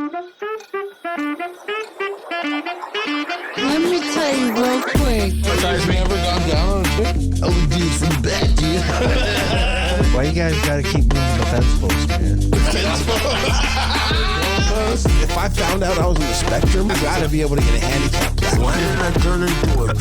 Let me tell you real quick. You guys never gone down on a chick? Oh, dude, from the back, dude. Why you guys gotta keep moving the fence post, man? If I found out I was on the spectrum, I gotta be able to get a handicap plaque. Why didn't I turn into a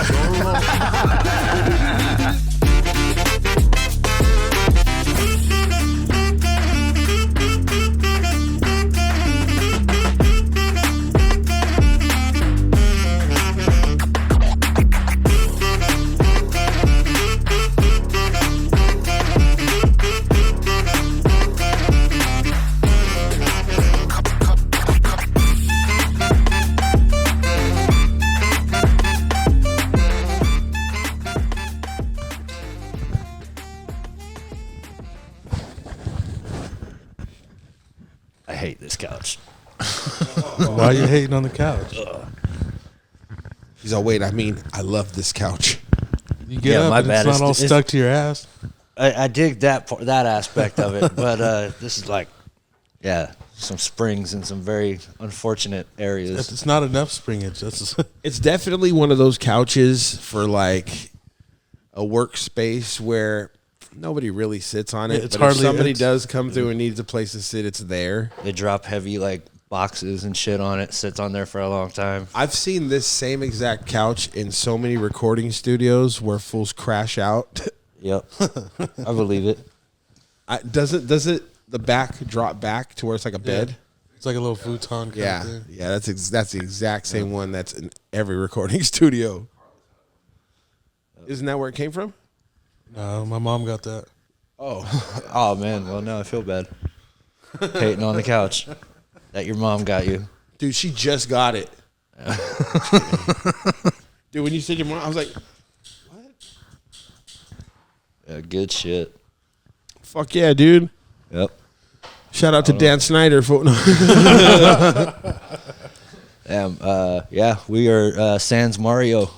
I hate this couch. Why are you hating on the couch? He's all, wait, I mean, I love this couch. You get up and it's not all stuck to your ass. I dig that aspect of it, but this is like, yeah, some springs in some very unfortunate areas. It's not enough springage. It's definitely one of those couches for like a workspace where nobody really sits on it. It's but if hardly somebody it's- does come through and needs a place to sit, it's there. They drop heavy like boxes and shit on it, sits on there for a long time. I've seen this same exact couch in so many recording studios where fools crash out. Yep, I believe it. Does it the back drop back to where it's like a bed? It's like a little futon kind of thing. Yeah, that's the exact same one that's in every recording studio. Isn't that where it came from? No, my mom got that. Oh man, well now I feel bad. Hating on the couch that your mom got you. Dude, she just got it. Dude, when you said your mom, I was like, what? Yeah, good shit. Fuck yeah, dude. Yep. Shout out to Dan Snyder. Yeah, we are Sans Mario.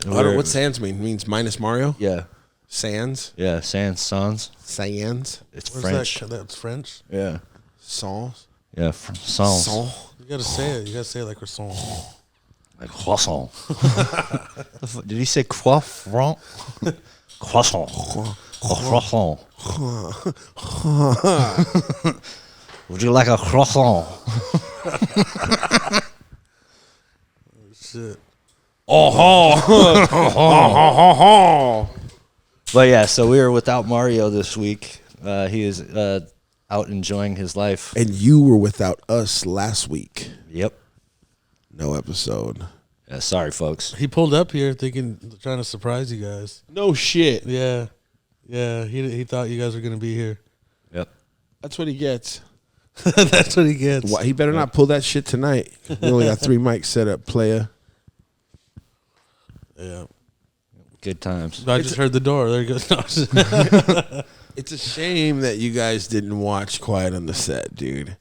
What's Sans mean? It means minus Mario? Yeah. Sans? Yeah, Sans. Sans? It's Where's French. That's French? Yeah. Sans? Yeah, sans. Sans? You gotta say it. You gotta say it like croissant. Like croissant. Did he say croissant? Croissant. Croissant. Would you like a croissant? Shit. But yeah, so we were without Mario this week. He is out enjoying his life. And you were without us last week. Yep. No episode. Yeah, sorry, folks. He pulled up here trying to surprise you guys. No shit. Yeah. Yeah, he thought you guys were going to be here. Yep. That's what he gets. That's what he gets. Well, he better not pull that shit tonight. We only got 3 mics set up, playa. Yeah. Good times. I just heard the door. There he goes. No. It's a shame that you guys didn't watch Quiet on the Set, dude.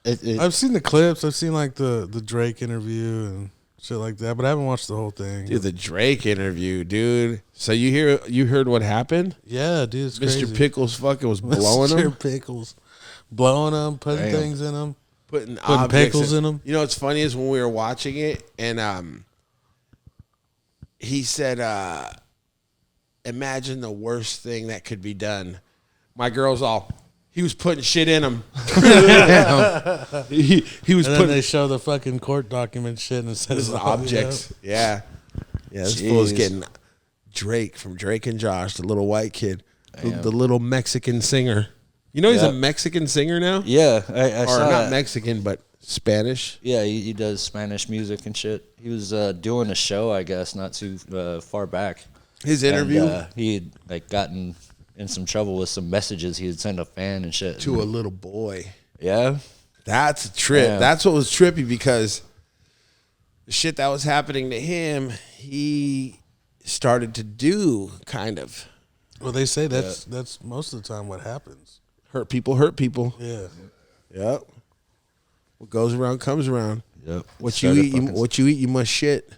I've seen the clips. I've seen like the Drake interview and shit like that, but I haven't watched the whole thing. Dude, the Drake interview, dude. So you heard what happened? Yeah, dude, it's Mr. crazy. Pickles fucking was blowing Mr. them. Pickles. Blowing them, putting Damn. things in them. Putting pickles objects in 'em. You know what's funny is when we were watching it and he said, imagine the worst thing that could be done. My girl's all, he was putting shit in him. he was And then putting they show the fucking court document shit and it says his objects. Yeah. Yeah, this Jeez. fool's getting Drake from Drake and Josh, the little white kid, the Damn. little Mexican singer. You know he's a Yep. Mexican singer now? Yeah, I Or saw not that. Mexican, but Spanish. Yeah, he does Spanish music and shit. He was doing a show, I guess, not too far back. His interview And, he had like gotten in some trouble with some messages he had sent a fan and shit. to a little boy. Yeah. That's a trip. Yeah. That's what was trippy because the shit that was happening to him, he started to do kind of. Well, they say that's most of the time what happens. Hurt people hurt people. Yeah. Yep. What goes around comes around. Yep. What you eat, you must shit.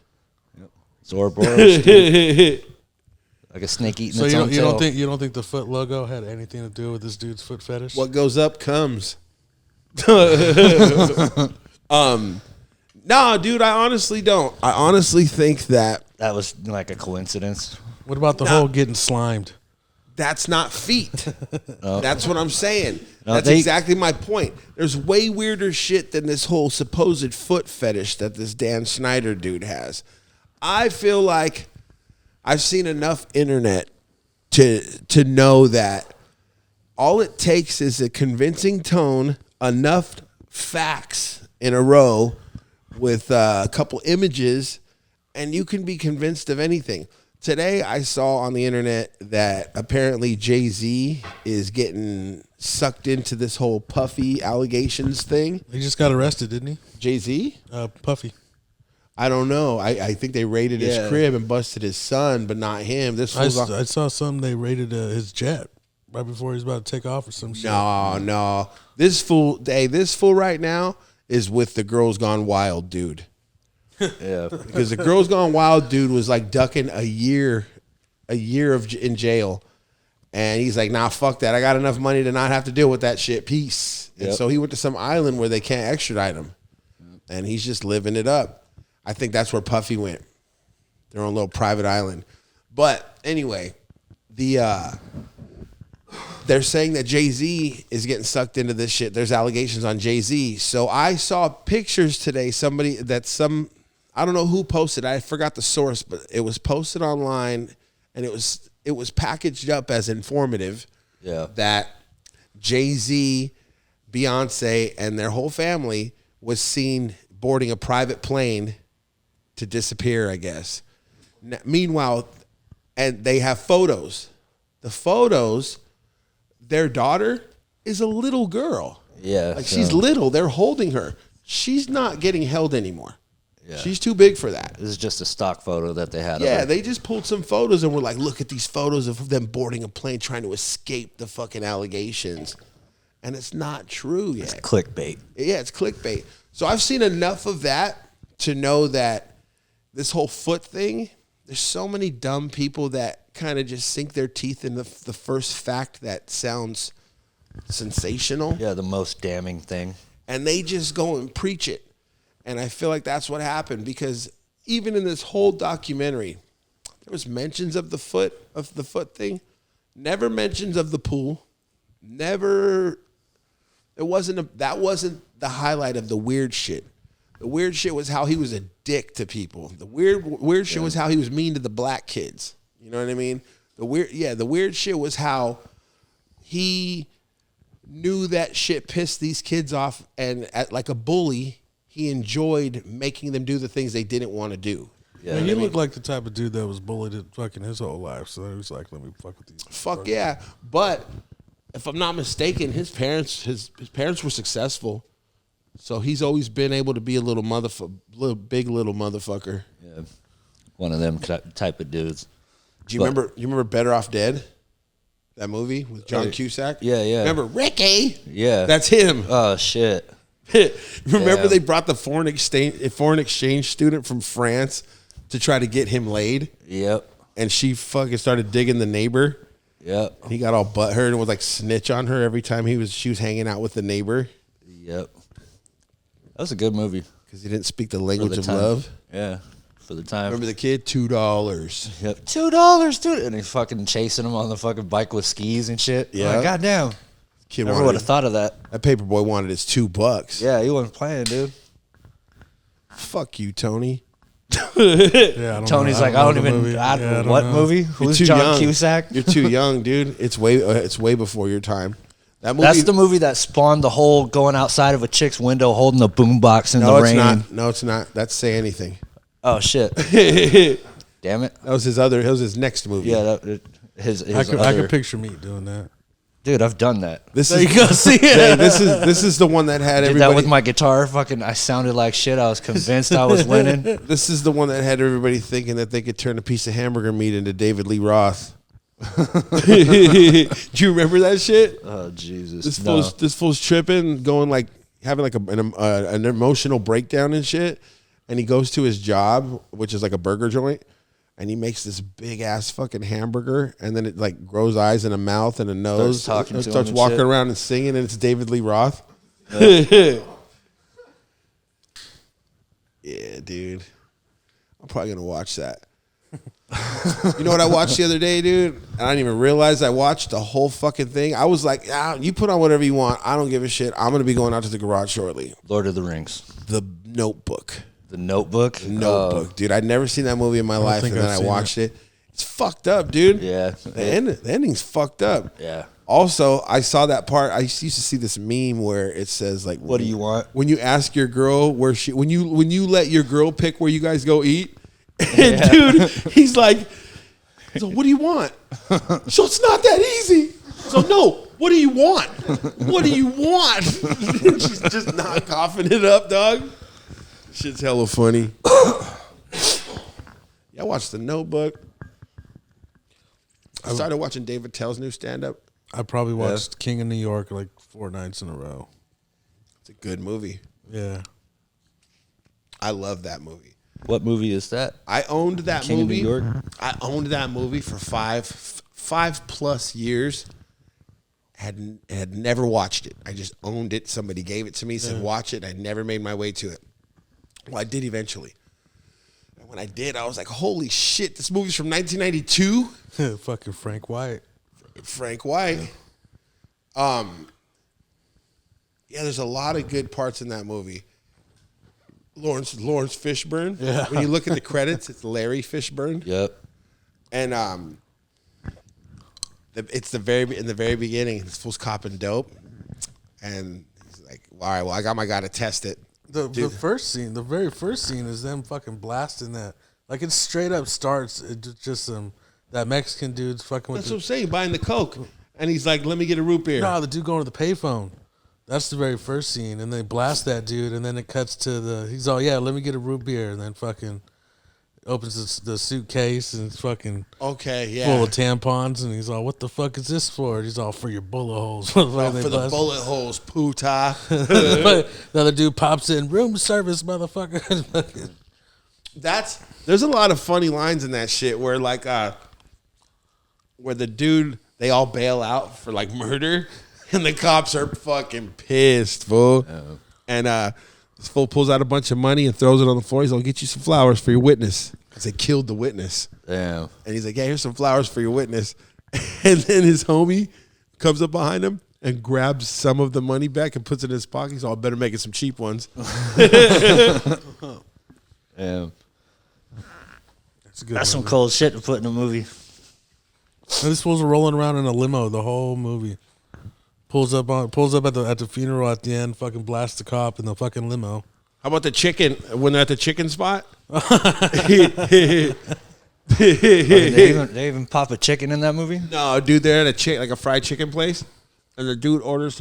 Zorboros, dude. Like a snake eating So its own you don't think the foot logo had anything to do with this dude's foot fetish? What goes up comes. No, dude, I honestly don't. I honestly think that That was like a coincidence. What about the whole getting slimed? that's not feet. That's what I'm saying. No, That's exactly my point. There's way weirder shit than this whole supposed foot fetish that this Dan Snyder dude has. I feel like I've seen enough internet to know that all it takes is a convincing tone, enough facts in a row with a couple images, and you can be convinced of anything. Today, I saw on the internet that apparently Jay-Z is getting sucked into this whole Puffy allegations thing. He just got arrested, didn't he? Jay-Z? Puffy. I don't know. I think they raided his crib and busted his son, but not him. This I was saw some. They raided his jet right before he was about to take off or some shit. no. This fool right now is with the Girls Gone Wild dude. Yeah. Because the Girls Gone Wild dude was like ducking a year in jail. And he's like, nah, fuck that. I got enough money to not have to deal with that shit. Peace. And so he went to some island where they can't extradite him. And he's just living it up. I think that's where Puffy went. Their own little private island. But anyway, they're saying that Jay-Z is getting sucked into this shit. There's allegations on Jay-Z. So I saw pictures today. I don't know who posted. I forgot the source, but it was posted online, and it was packaged up as informative. Yeah. That Jay-Z, Beyonce, and their whole family was seen boarding a private plane to disappear, I guess. Meanwhile, and they have photos. The photos, their daughter is a little girl. Yeah. Like she's little. They're holding her. She's not getting held anymore. Yeah. She's too big for that. This is just a stock photo that they had. Yeah, they just pulled some photos and were like, look at these photos of them boarding a plane trying to escape the fucking allegations. And it's not true yet. It's clickbait. Yeah, it's clickbait. So I've seen enough of that to know that this whole foot thing, there's so many dumb people that kind of just sink their teeth in the first fact that sounds sensational. Yeah, the most damning thing. And they just go and preach it. And I feel like that's what happened because even in this whole documentary, there was mentions of the foot thing, never mentions of the pool, never. That wasn't the highlight of the weird shit. The weird shit was how he was a dick to people. The weird shit was how he was mean to the black kids. You know what I mean? The weird shit was how he knew that shit pissed these kids off, and like a bully, he enjoyed making them do the things they didn't want to do. Yeah, he looked like the type of dude that was bullied fucking his whole life. So he was like, let me fuck with these. Fuck yeah. But if I'm not mistaken, his parents were successful. So he's always been able to be a little big little motherfucker. Yeah. One of them type of dudes. Do you remember Better Off Dead? That movie with John Cusack? Yeah, yeah. Remember Ricky? Yeah. That's him. Oh shit. Remember they brought the foreign exchange student from France to try to get him laid? Yep. And she fucking started digging the neighbor. Yep. And he got all butthurt and would like snitch on her every time she was hanging out with the neighbor. Yep. That was a good movie. Because he didn't speak the language of time. love. Yeah. For the time. Remember the kid? $2. Yep. $2, dude. And he's fucking chasing him on the fucking bike with skis and shit. Yeah. Like, goddamn. Kid Never would have thought of that. That paper boy wanted his $2. Yeah, he wasn't playing, dude. Fuck you, Tony. Yeah, Tony's like, I don't even. What movie? Who's John young. Cusack? You're too young, dude. It's way before your time. That movie, That's the movie that spawned the whole going outside of a chick's window holding a boombox in the No, it's rain. not. No, it's not. That's Say Anything. Oh shit! Damn it! That was his next movie. Yeah, I could picture me doing that. Dude, I've done that. This is the one that had Did everybody. that with my guitar. Fucking, I sounded like shit. I was convinced I was winning. This is the one that had everybody thinking that they could turn a piece of hamburger meat into David Lee Roth. Do you remember that shit? Oh Jesus! This fool's tripping, going like having like an emotional breakdown and shit. And he goes to his job, which is like a burger joint, and he makes this big ass fucking hamburger, and then it like grows eyes and a mouth and a nose. Starts talking to him starts and walking shit. around and singing, and it's David Lee Roth. Yeah, dude. I'm probably gonna watch that. You know what I watched the other day, dude? And I didn't even realize I watched the whole fucking thing. I was like, you put on whatever you want. I don't give a shit. I'm gonna be going out to the garage shortly. Lord of the Rings. The Notebook. The Notebook? Notebook, dude. I'd never seen that movie in my life, and then I watched it. It's fucked up, dude. Yeah. The ending's fucked up. Yeah. Also, I saw that part. I used to see this meme where it says like, "What do you want?" When you ask your girl when you let your girl pick where you guys go eat, and dude, he's like, "What do you want?" So it's not that easy. So no, what do you want? What do you want? She's just not coughing it up, dog. Shit's hella funny. Yeah, I watched The Notebook. I started watching David Tell's new stand-up. I probably watched King of New York like 4 nights in a row. It's a good movie. Yeah. I love that movie. What movie is that? I owned that King movie. of New York? I owned that movie for five plus years. Had never watched it. I just owned it. Somebody gave it to me, said watch it. I never made my way to it. Well, I did eventually. And when I did, I was like, holy shit, this movie's from 1992? Fucking Frank White. Frank White. Yeah, there's a lot of good parts in that movie. Lawrence Fishburne. Yeah. When you look at the credits, it's Larry Fishburne. Yep. And it's in the very beginning. This fool's copping dope, and he's like, "All right, well, I got my guy to test it." The very first scene is them fucking blasting that. Like it straight up starts just that Mexican dude's fucking with. That's what I'm saying. Buying the coke, and he's like, "Let me get a root beer." No, the dude going to the payphone. That's the very first scene, and they blast that dude, and then it cuts to he's all, "Yeah, let me get a root beer," and then fucking opens the suitcase and it's fucking full of tampons, and he's all, "What the fuck is this for?" And he's all, "For your bullet holes." For the bullet holes, puta. The other dude pops in, "Room service, motherfucker." There's a lot of funny lines in that shit where like where the dude, they all bail out for like murder, and the cops are fucking pissed, fool. Oh. And this fool pulls out a bunch of money and throws it on the floor. He's like, "I'll get you some flowers for your witness," because they killed the witness. Damn. And he's like, "Yeah, here's some flowers for your witness." And then his homie comes up behind him and grabs some of the money back and puts it in his pocket. He's all, "Better make it some cheap ones." Yeah. That's some cold shit to put in a movie. And this fool's rolling around in a limo the whole movie. Pulls up at the funeral at the end, fucking blasts the cop in the fucking limo. How about the chicken when they're at the chicken spot? They even pop a chicken in that movie? No, dude, they're at a fried chicken place, and the dude orders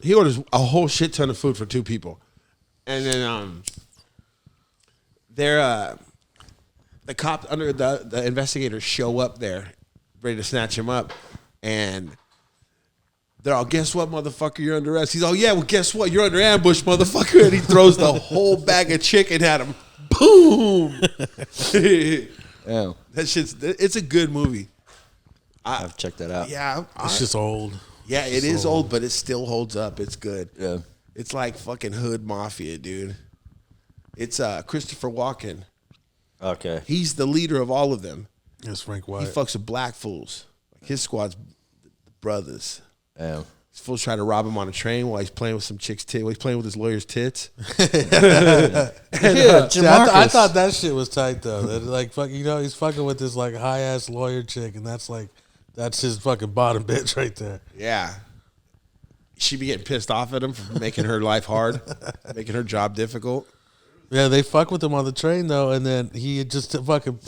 he orders a whole shit ton of food for 2 people, and then the cops under the investigators show up there, ready to snatch him up, and they're all, "Guess what, motherfucker? You're under arrest." He's all, "Yeah, well, guess what? You're under ambush, motherfucker." And he throws the whole bag of chicken at him. Boom. Yeah. It's a good movie. I've checked that out. Yeah. It's just old. Yeah, it is old, but it still holds up. It's good. Yeah. It's like fucking hood mafia, dude. It's Christopher Walken. Okay. He's the leader of all of them. It's Frank White. He fucks with black fools. His squad's brothers. Yeah. These fools try to rob him on a train while he's playing with some chick's tit. While he's playing with his lawyer's tits. I thought that shit was tight though. That like fuck, he's fucking with this like high ass lawyer chick, and that's his fucking bottom bitch right there. Yeah. She be getting pissed off at him for making her life hard, making her job difficult. Yeah, they fuck with him on the train though, and then he just fucking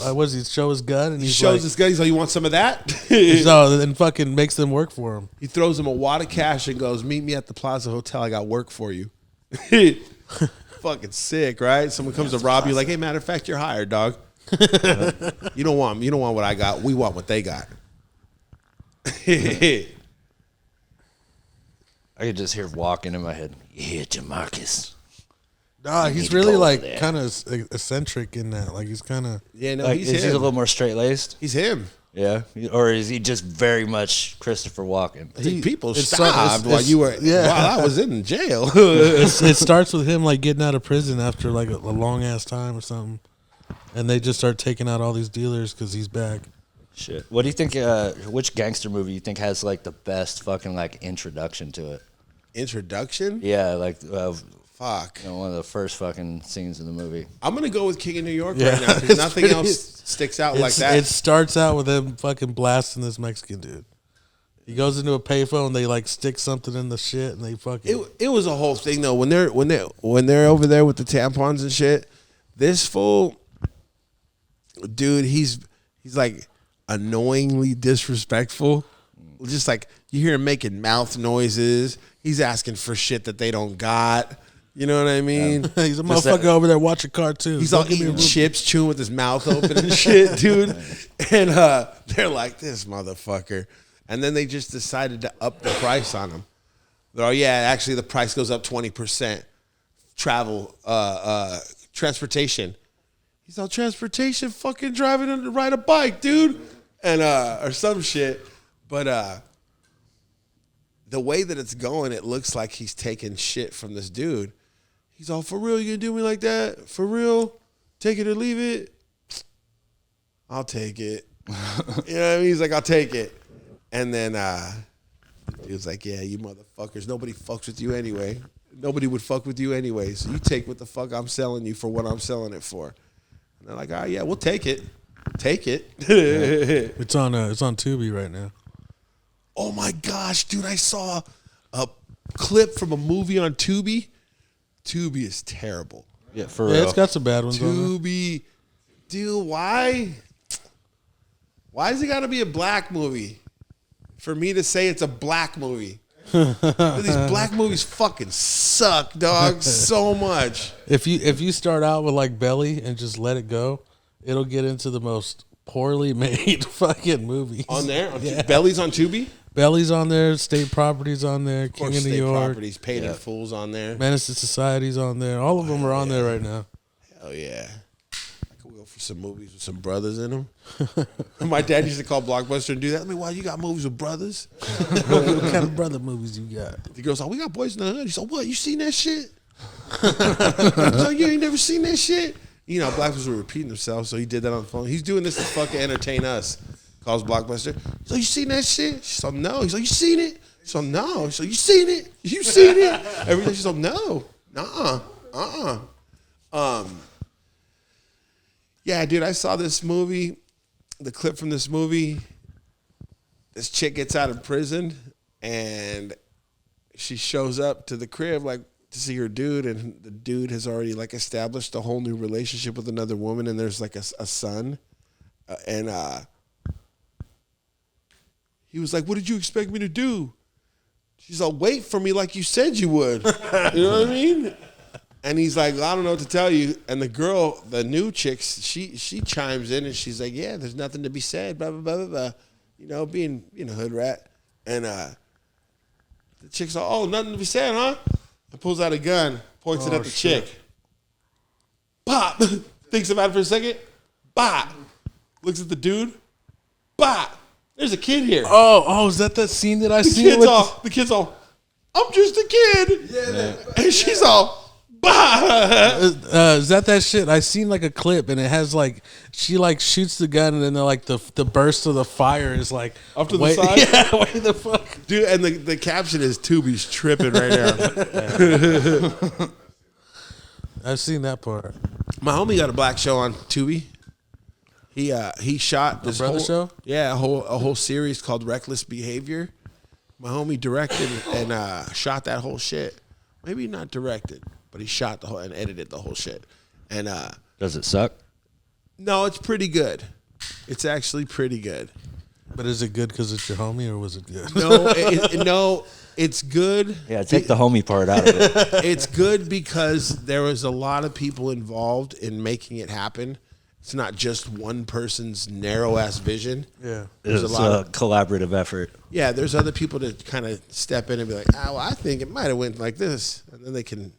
show his gun, and He shows like, his gun. He's like, "You want some of that?" so and fucking makes them work for him. He throws him a wad of cash and goes, "Meet me at the Plaza Hotel. I got work for you." Fucking sick, right? Someone comes to rob you, like, "Hey, matter of fact, you're hired, dog." You don't want what I got. We want what they got. I could just hear walking in my head. "Yeah, Jamarcus." Nah, he's really like kind of eccentric in that. Like he's kind of Yeah, no, Like, he's is he a him. little more straight laced? He's him. Yeah, or is he just very much Christopher Walken? I think people it's- stopped while it's- you were yeah. while I was in jail. It starts with him like getting out of prison after like a long ass time or something, and they just start taking out all these dealers because he's back. Shit. What do you think? Which gangster movie you think has like the best fucking like introduction to it? Introduction? Yeah, like Fuck. one of the first fucking scenes in the movie. I'm gonna go with King of New York Yeah, right now because it's nothing pretty- else sticks out like that. It starts out with him fucking blasting this Mexican dude. He goes into a payphone, they like stick something in the shit, and they fucking. It was a whole thing though. When they're over there with the tampons and shit, this fool dude, he's like annoyingly disrespectful. Just like you hear him making mouth noises. He's asking for shit that they don't got. You know what I mean? He's a motherfucker over there watching cartoons. He's all Don't give me a eating room. chips, chewing with his mouth open and shit, dude. And they're like, this motherfucker. And then they just decided to up the price on him. They're, oh, yeah, actually the price goes up 20%. Travel, transportation. He's all, transportation, fucking driving to ride a bike, dude. And, or some shit. But the way that it's going, it looks like he's taking shit from this dude. He's all, for real, you gonna do me like that? For real? Take it or leave it? I'll take it. You know what I mean? He's like, I'll take it. And then he was like, yeah, you motherfuckers, nobody fucks with you anyway. Nobody would fuck with you anyway. So you take what the fuck I'm selling you for what I'm selling it for. And they're like, all right, yeah, we'll take it. Take it. It's on Tubi right now. Oh my gosh, dude, I saw a clip from a movie on Tubi. Tubi is terrible. Yeah, for Yeah, real. it's got some bad ones on there. Tubi, dude, why? Why does it got to be a black movie for me to say it's a black movie? These black movies fucking suck, dog, so much. If you start out with like Belly and just let it go, it'll get into the most poorly made fucking movies. On there? Yeah. Belly's on Tubi? Belly's on there, State Properties on there, Of King course, of New State York, Properties, Paid in Full's on there. Menace to Society's on there. All of them are on there right now. Hell yeah. I could go for some movies with some brothers in them. My dad used to call Blockbuster and do that. I mean, why you got movies with brothers? What kind of brother movies you got? The girl's like, we got Boys in the Hood. He's like, what? You seen that shit? He's like, you ain't never seen that shit? You know, black people were repeating themselves, so he did that on the phone. He's doing this to fucking entertain us. Calls Blockbuster. He's like, you seen that shit? She's like, no. He's like, you seen it? She's like, no. He's like, you seen it? You seen it? Every day she's like, no. Yeah, dude, I saw this movie, the clip from this movie. This chick gets out of prison, and she shows up to the crib, like, to see her dude, and the dude has already, like, established a whole new relationship with another woman, and there's, like, a son. And he was like, what did you expect me to do? She's like, wait for me like you said you would. You know what I mean? And he's like, I don't know what to tell you. And the girl, the new chick, she chimes in and she's like, yeah, there's nothing to be said, blah, blah, blah, blah, blah. You know, being a hood rat. And the chick's like, oh, nothing to be said, huh? And pulls out a gun, points it at the chick. Pop! Thinks about it for a second. Bop! Looks at the dude. Bop! There's a kid here. Oh, is that scene that I The seen? kid's all, I'm just a kid. Yeah. And she's all, bah. Is that shit? I seen like a clip and it has like she like shoots the gun and then like the burst of the fire is like Up to the side? Yeah, wait the fuck. Dude, and the caption is Tubi's tripping right now. I've seen that part. My homie got a black show on Tubi. He shot this brother whole show? Yeah, a whole series called Reckless Behavior. My homie directed and shot that whole shit. Maybe not directed, but he shot the whole and edited the whole shit. And Does it suck? no, it's pretty good. It's actually pretty good. But is it good because it's your homie or was it good? No, it's good. Yeah, take the homie part out of it. It's good because there was a lot of people involved in making it happen. It's not just one person's narrow ass vision. Yeah. There's It's a lot a collaborative effort. Yeah, there's other people to kind of step in and be like, well, I think it might have went like this. And then they can,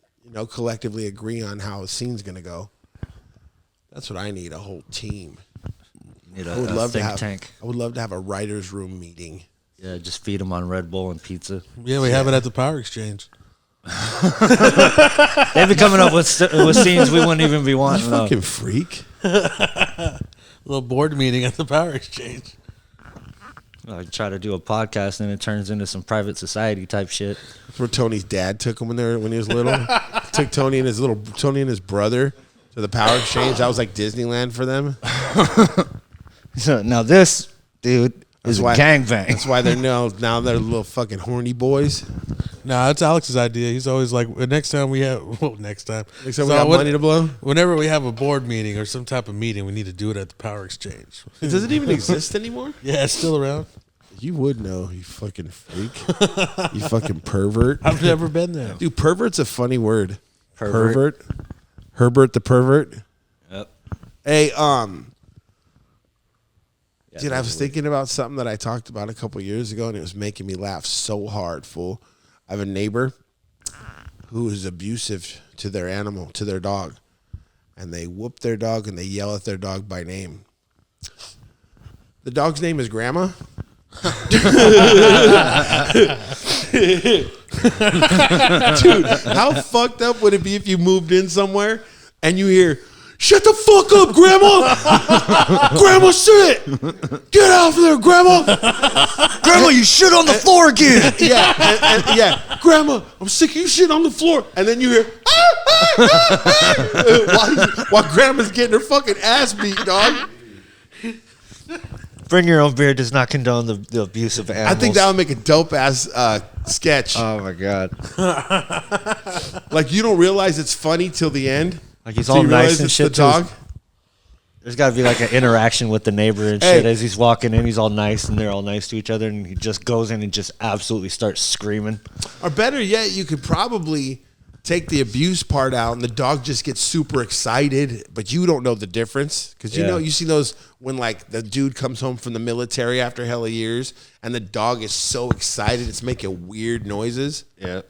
collectively agree on how a scene's going to go. That's what I need, a whole team. I would love to have. tank. I would love to have a writers' room meeting. Yeah, just feed them on Red Bull and pizza. Yeah, we have it at the Power Exchange. They've been coming up with scenes we wouldn't even be You wanting. fucking freak. A little board meeting at the Power Exchange. I try to do a podcast and it turns into some private society type shit. That's where Tony's dad took him when he was little. Took Tony and his brother to the Power Exchange. That was like Disneyland for them. So now this dude is a gangbang. That's why now they're little fucking horny boys. Nah, it's Alex's idea. He's always like, next time we have we got money to blow. Whenever we have a board meeting or some type of meeting, we need to do it at the Power Exchange. Does it even exist anymore? Yeah, it's still around. You would know, you fucking freak. You fucking pervert. I've never been there. Dude, pervert's a funny word. Pervert. Herbert the pervert. Yep. Hey, Yeah, dude, I was thinking about something that I talked about a couple years ago, and it was making me laugh so hard, fool. I have a neighbor who is abusive to their animal, to their dog. And they whoop their dog and they yell at their dog by name. The dog's name is Grandma. Dude, how fucked up would it be if you moved in somewhere and you hear, "Shut the fuck up, Grandma! Grandma, shit! Get out of there, Grandma! Grandma, you shit on the floor again. Yeah, Grandma, I'm sick of you shit on the floor." And then you hear, while Grandma's getting her fucking ass beat, dog. Bring your own beer does not condone the abuse of animals. I think that would make a dope ass sketch. Oh my god! Like, you don't realize it's funny till the end. Like he's all nice and shit. The dog. There's got to be like an interaction with the neighbor and shit as he's walking in. He's all nice and they're all nice to each other, and he just goes in and just absolutely starts screaming. Or better yet, you could probably take the abuse part out, and the dog just gets super excited, but you don't know the difference because you see those when like the dude comes home from the military after hella years, and the dog is so excited it's making weird noises. Yeah,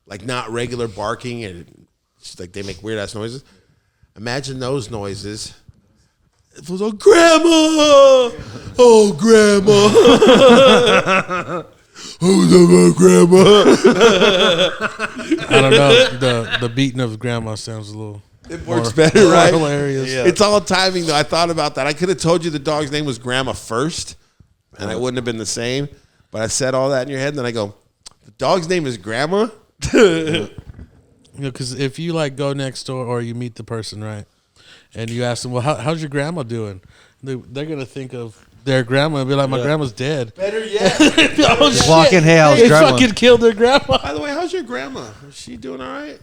like not regular barking, and it's like they make weird ass noises. Imagine those noises. It was, "Oh, Grandma! Oh, Grandma! Oh, Grandma!" I don't know. The beating of Grandma sounds a little. It works better, right? Hilarious. Yeah. It's all timing, though. I thought about that. I could have told you the dog's name was Grandma first, and I wouldn't have been the same. But I said all that in your head, and then I go, "The dog's name is Grandma?" Because if you like go next door or you meet the person, right, and you ask them, "Well, how's your grandma doing?" They're gonna think of their grandma and be like, "My grandma's dead." Better yet. Oh, just walk in, "Hey, how's they grandma?" fucking killed their grandma. By the way, how's your grandma? Is she doing all right?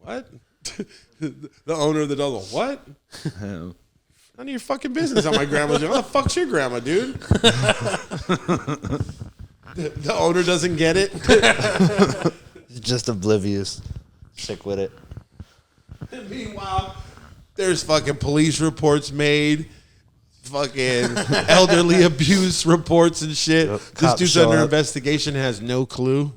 What? The owner of the dog goes, "What? None of your fucking business how my grandma's doing. What the fuck's your grandma, dude?" The owner doesn't get it. Just oblivious, sick with it. And meanwhile, there's fucking police reports made, fucking elderly abuse reports and shit. Yep. This Cops dude's show under up. investigation, has no clue.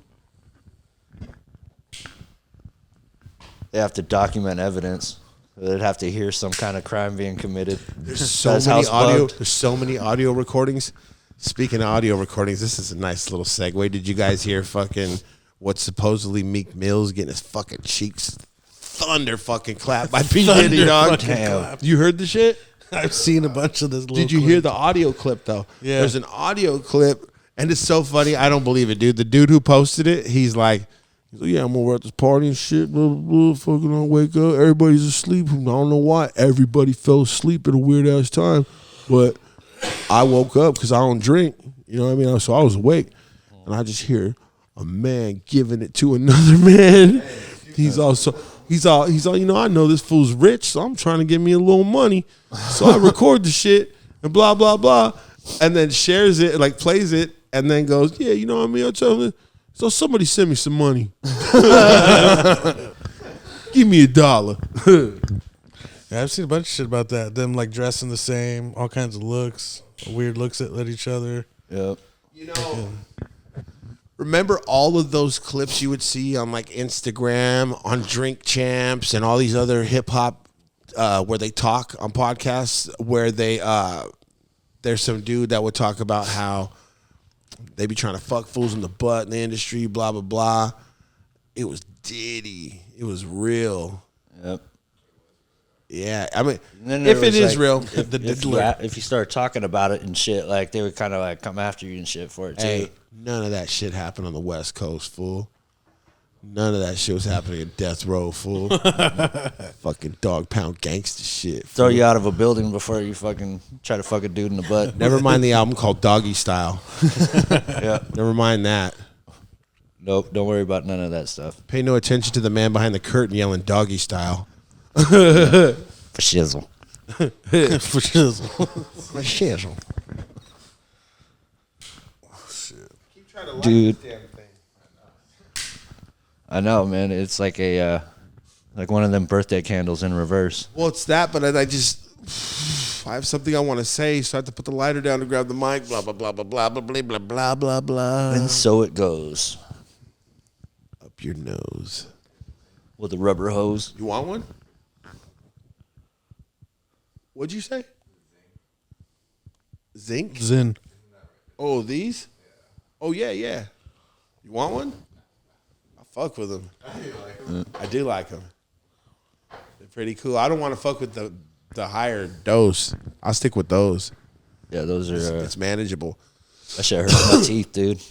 They have to document evidence. They'd have to hear some kind of crime being committed. There's so That's many house audio. bugged. There's so many audio recordings. Speaking of audio recordings, this is a nice little segue. Did you guys hear fucking what supposedly Meek Mill's getting his fucking cheeks thunder fucking clapped by P. Diddy, dog? Damn. You heard the shit? I've seen a bunch of this. Did you hear the audio clip though? Yeah. There's an audio clip, and it's so funny. I don't believe it, dude. The dude who posted it, he's like, "Yeah, I'm over at this party and shit. Blah, blah, blah. Fucking, I wake up, everybody's asleep. I don't know why. Everybody fell asleep at a weird ass time, but I woke up because I don't drink. You know what I mean? So I was awake, and I just hear a man giving it to another man. He's all. You know, I know this fool's rich, so I'm trying to get me a little money. So I record the shit and blah blah blah, and then shares it, like plays it, and then goes, "Yeah, you know what I mean? I tell him, so somebody send me some money. Give me $1." Yeah, I've seen a bunch of shit about that. Them like dressing the same, all kinds of looks, weird looks at each other. Yep. You know, remember all of those clips you would see on like Instagram, on Drink Champs, and all these other hip hop where they talk on podcasts where they there's some dude that would talk about how they be trying to fuck fools in the butt in the industry, blah blah blah. It was Diddy. It was real. Yep. Yeah, I mean, Then there if it was, is like, real, if you start talking about it and shit, like they would kind of like come after you and shit for it too. hey, none of that shit happened on the West Coast, fool. None of that shit was happening in Death Row, fool. Fucking dog pound gangster shit. Throw Fool. you out of a building before you fucking try to fuck a dude in the butt. Never mind the album called Doggy Style. Yeah. Never mind that. Nope. Don't worry about none of that stuff. Pay no attention to the man behind the curtain yelling Doggy Style. For shizzle. For shizzle. For shizzle. Dude. I know, man. It's like a like one of them birthday candles in reverse. Well, it's that, but I just I have something I want to say, so I have to put the lighter down to grab the mic. Blah blah blah blah blah blah blah blah blah blah blah. And so it goes. Up your nose. With a rubber hose. You want one? What'd you say? Zinc? Zen. Oh, these? Oh yeah, yeah. You want one? I fuck with them. I do like them. They're pretty cool. I don't want to fuck with the higher dose. I'll stick with those. Yeah, those are. It's manageable. That shit hurts my teeth, dude.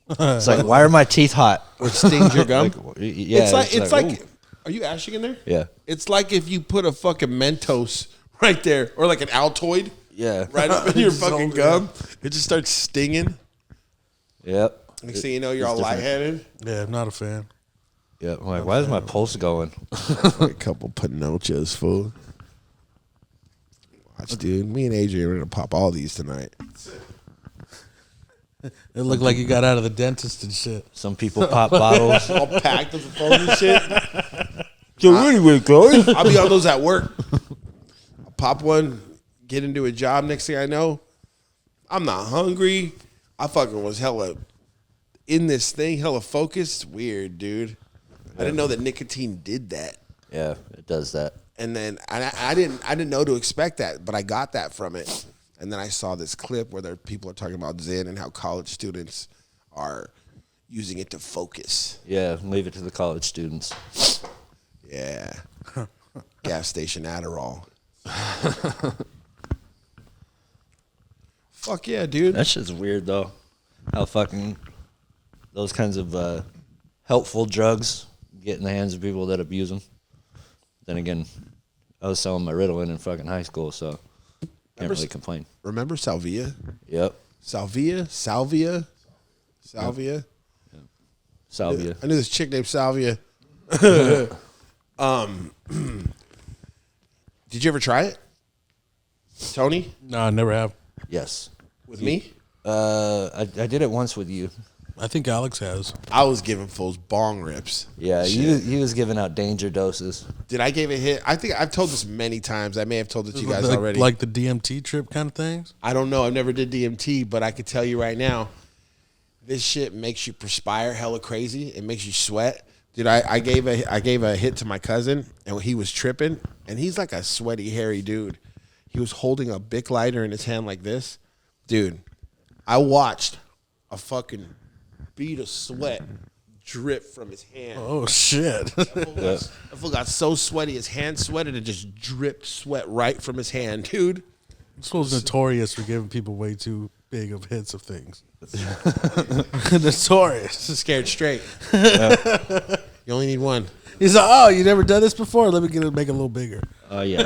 It's like, why are my teeth hot? Which stings your gum? Yeah, it's like ooh. are you ashing in there? Yeah. It's like if you put a fucking Mentos right there, or like an Altoid Yeah. right up in your fucking gum. It just starts stinging. Yep. Next thing you know, you're It's all different. lightheaded. Yeah, I'm not a fan. Yep. I'm like, why is my pulse going? A couple panochas, fool. Watch, dude. Me and Adrian are gonna pop all these tonight. It looked like you got out of the dentist and shit. Some people pop bottles. All packed with the phone and shit. So anyway, guys. I'll be on those at work. I'll pop one, get into a job. Next thing I know, I'm not hungry. I fucking was hella in this thing, hella focused. Weird, dude. I didn't know that nicotine did that. Yeah, it does that. And then I didn't know to expect that, but I got that from it. And then I saw this clip where people are talking about Zen and how college students are using it to focus. Yeah, leave it to the college students. Yeah. Gas station Adderall. Fuck yeah, dude. That shit's weird though. How fucking those kinds of helpful drugs get in the hands of people that abuse them. Then again, I was selling my Ritalin in fucking high school, so can't really complain. Remember Salvia? Yep. Salvia? Salvia. I knew this chick named Salvia. Did you ever try it? Tony? No, I never have. Yes. With me? I did it once with you. I think Alex has. I was giving fools bong rips. Yeah, Shit. he was giving out danger doses. Did I give a hit? I think I've told this many times. I may have told it to you guys like, already. Like the DMT trip kind of things? I don't know. I never did DMT, but I could tell you right now, this shit makes you perspire hella crazy. It makes you sweat. Dude, I gave a hit to my cousin, and he was tripping, and he's like a sweaty, hairy dude. He was holding a Bic lighter in his hand like this. Dude, I watched a fucking bead of sweat drip from his hand. Oh, shit. That fool got so sweaty, his hand sweated and just dripped sweat right from his hand, dude. This was notorious for giving people way too big of hits of things. Notorious. Scared straight. You only need one. He's like, oh, you never done this before? Let me make it a little bigger. Oh yeah.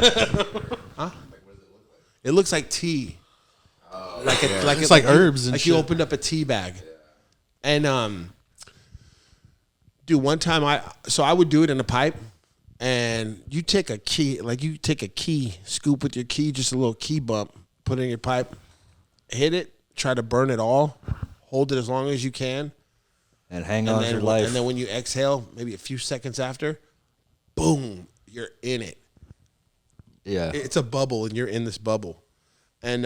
It looks like tea. It's like herbs and like shit. you opened up a tea bag. And dude, one time I would do it in a pipe, and you take a key, scoop with your key, just a little key bump, put it in your pipe, hit it, try to burn it all, hold it as long as you can, And hang on to your and life. then when you exhale, maybe a few seconds after, boom, you're in it. Yeah. It's a bubble, and you're in this bubble. And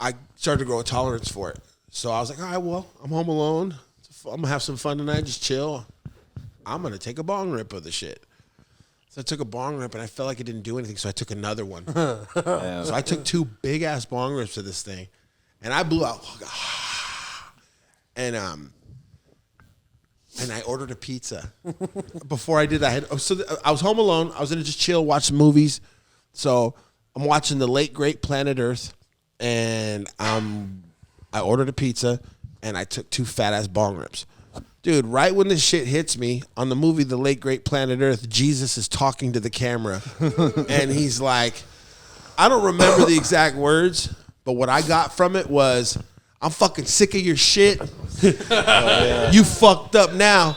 I started to grow a tolerance for it. So I was like, all right, well, I'm home alone. I'm going to have some fun tonight, just chill. I'm going to take a bong rip of the shit. So I took a bong rip and I felt like it didn't do anything, so I took another one. So I took 2 big ass bong rips of this thing, and I blew out. And I ordered a pizza. Before I did that, I was home alone. I was gonna just chill, watch some movies. So I'm watching the late great Planet Earth, and I ordered a pizza, and I took 2 fat ass bong rips. Dude, right when this shit hits me, on the movie The Late Great Planet Earth, Jesus is talking to the camera. And he's like, I don't remember the exact words, but what I got from it was, I'm fucking sick of your shit. You fucked up now.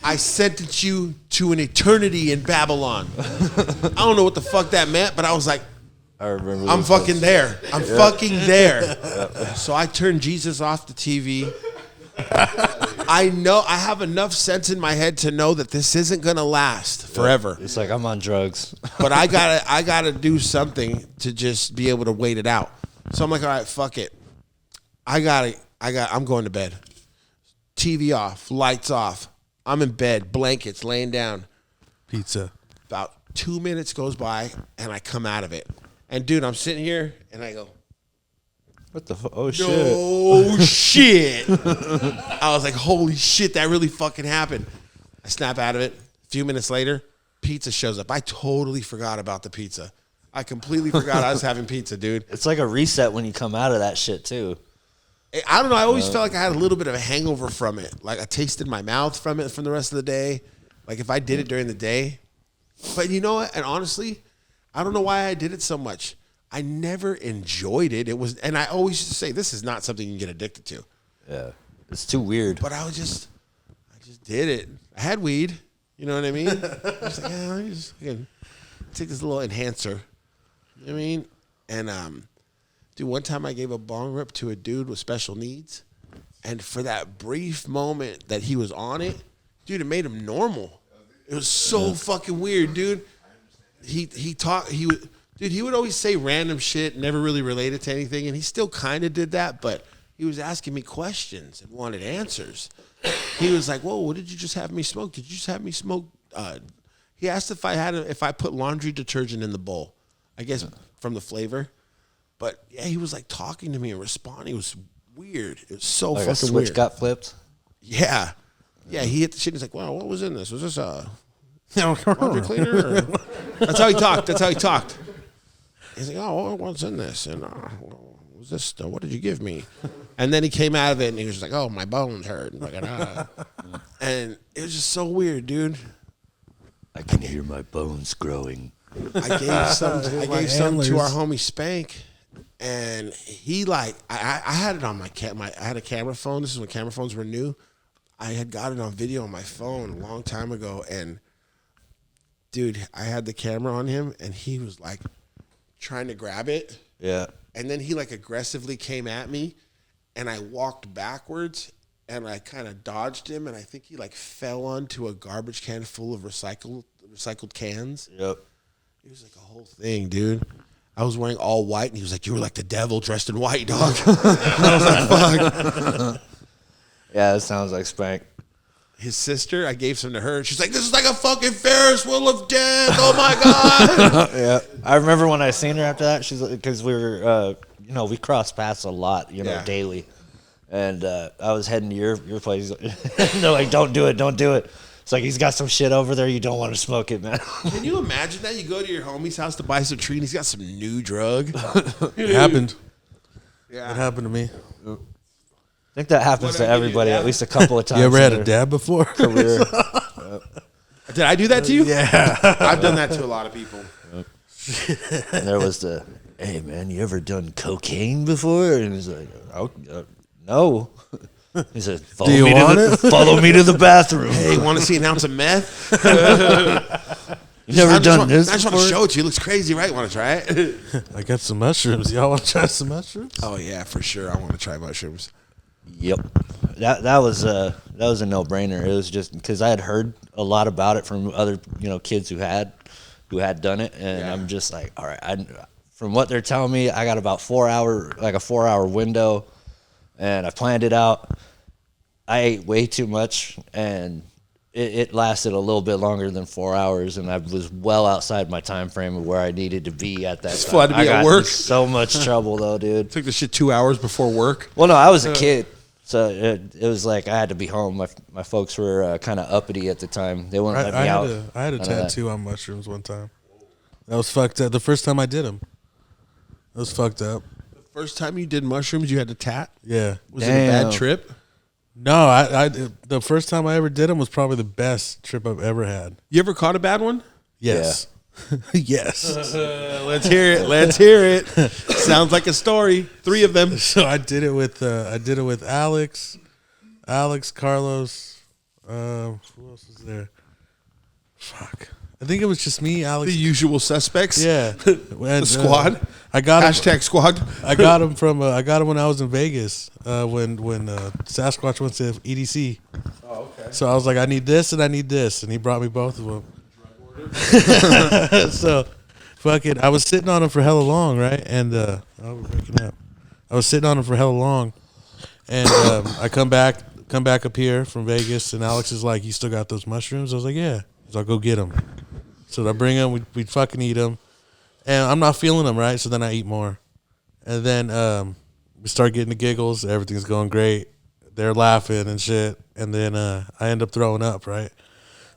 I sentenced you to an eternity in Babylon. I don't know what the fuck that meant, but I was like, I'm fucking there. I'm fucking there. So I turned Jesus off the TV. I know I have enough sense in my head to know that this isn't gonna last forever. It's like I'm on drugs. But I gotta do something to just be able to wait it out. So I'm like, all right, fuck it. I'm going to bed. TV off, lights off. I'm in bed, blankets, laying down. Pizza. About 2 minutes goes by, and I come out of it. And dude, I'm sitting here, and I go, What the fuck? Oh, shit. oh, shit. I was like, holy shit, that really fucking happened. I snap out of it. A few minutes later, pizza shows up. I totally forgot about the pizza. I completely forgot I was having pizza, dude. It's like a reset when you come out of that shit, too. I don't know. I always felt like I had a little bit of a hangover from it. Like I tasted my mouth from it from the rest of the day. Like if I did it during the day. But you know what? And honestly, I don't know why I did it so much. I never enjoyed it. It was, and I always used to say, this is not something you can get addicted to. Yeah. It's too weird. But I just did it. I had weed. You know what I mean? I was like, yeah, let me just take this little enhancer. You know what I mean? And, dude, one time I gave a bong rip to a dude with special needs. And for that brief moment that he was on it, dude, it made him normal. It was so fucking weird, dude. He would always say random shit, never really related to anything, and he still kind of did that, but he was asking me questions and wanted answers. He was like, whoa, what did you just have me smoke? Did you just have me smoke? He asked if I put laundry detergent in the bowl, I guess from the flavor. But, yeah, he was, like, talking to me and responding. It was weird. It was so Like fucking a weird. switch got flipped? Yeah. Yeah, he hit the shit. He's like, wow, what was in this? Was this a laundry cleaner? Or? That's how he talked. He's like, oh, what's in this? And what was this? What did you give me? And then he came out of it, and he was like, oh, my bones hurt. And it was just so weird, dude. I can hear my bones growing. I gave some to our homie Spank, and he I had it on I had a camera phone. This is when camera phones were new. I had got it on video on my phone a long time ago, and dude, I had the camera on him, and he was like trying to grab it. Yeah. And then he like aggressively came at me, and I walked backwards, and I kind of dodged him, and I think he like fell onto a garbage can full of recycled cans. Yep. It was like a whole thing, dude. I was wearing all white, and he was like, you were like the devil dressed in white, dog. I was like, fuck. Yeah, it sounds like Spank. His sister, I gave some to her. She's like, this is like a fucking Ferris wheel of death. Oh, my God. Yeah. I remember when I seen her after that, she's like, because we were, we cross paths a lot, daily. And I was heading to your place. And they're like, don't do it. It's like, he's got some shit over there. You don't want to smoke it, man. Can you imagine that? You go to your homie's house to buy some tree, and he's got some new drug. It happened. Yeah. It happened to me. I think that happens to everybody at least a couple of times. You ever had in a their dab before? career. Did I do that to you? Yeah. I've done that to a lot of people. And there was hey, man, you ever done cocaine before? And he's like, no. He said, follow me to the bathroom. Hey, want to see an ounce of meth? You never done this I just want to show it to you. It looks crazy, right? Want to try it? I got some mushrooms. Y'all want to try some mushrooms? Oh, yeah, for sure. I want to try mushrooms. Yep. That was a no-brainer. It was just because I had heard a lot about it from other kids who had done it, and I'm just like, all right. From what they're telling me, I got about a 4-hour window, and I planned it out. I ate way too much, and it lasted a little bit longer than 4 hours, and I was well outside my time frame of where I needed to be at that time. fun to be I at got work. in so much trouble though, dude. Took the shit 2 hours before work. Well, no, I was a kid, so it was like I had to be home. My folks were kind of uppity at the time. They wouldn't let me out. I had a tattoo on mushrooms one time. That was fucked up. The first time I did them, that was fucked up. The first time you did mushrooms, you had to tat? Yeah. Was it a bad trip? No, I the first time I ever did them was probably the best trip I've ever had. You ever caught a bad one? Yes. Yes. Let's hear it. Let's hear it. Sounds like a story. 3 of them. So I did it with Alex, Carlos. Who else was there? Fuck. I think it was just me, Alex. The usual suspects. Yeah. The squad. I got him. #squad. I got him from. I got him when I was in Vegas. When Sasquatch went to EDC. Oh, okay. So I was like, I need this and I need this, and he brought me both of them. So, fucking, I was sitting on him for hella long, right? And we're breaking up. I was sitting on him for hella long, and I come back up here from Vegas, and Alex is like, "You still got those mushrooms?" I was like, "Yeah." He's like, "Go get them." So I bring them. We fucking eat them, and I'm not feeling them, right? So then I eat more, and then we start getting the giggles. Everything's going great. They're laughing and shit, and then I end up throwing up, right?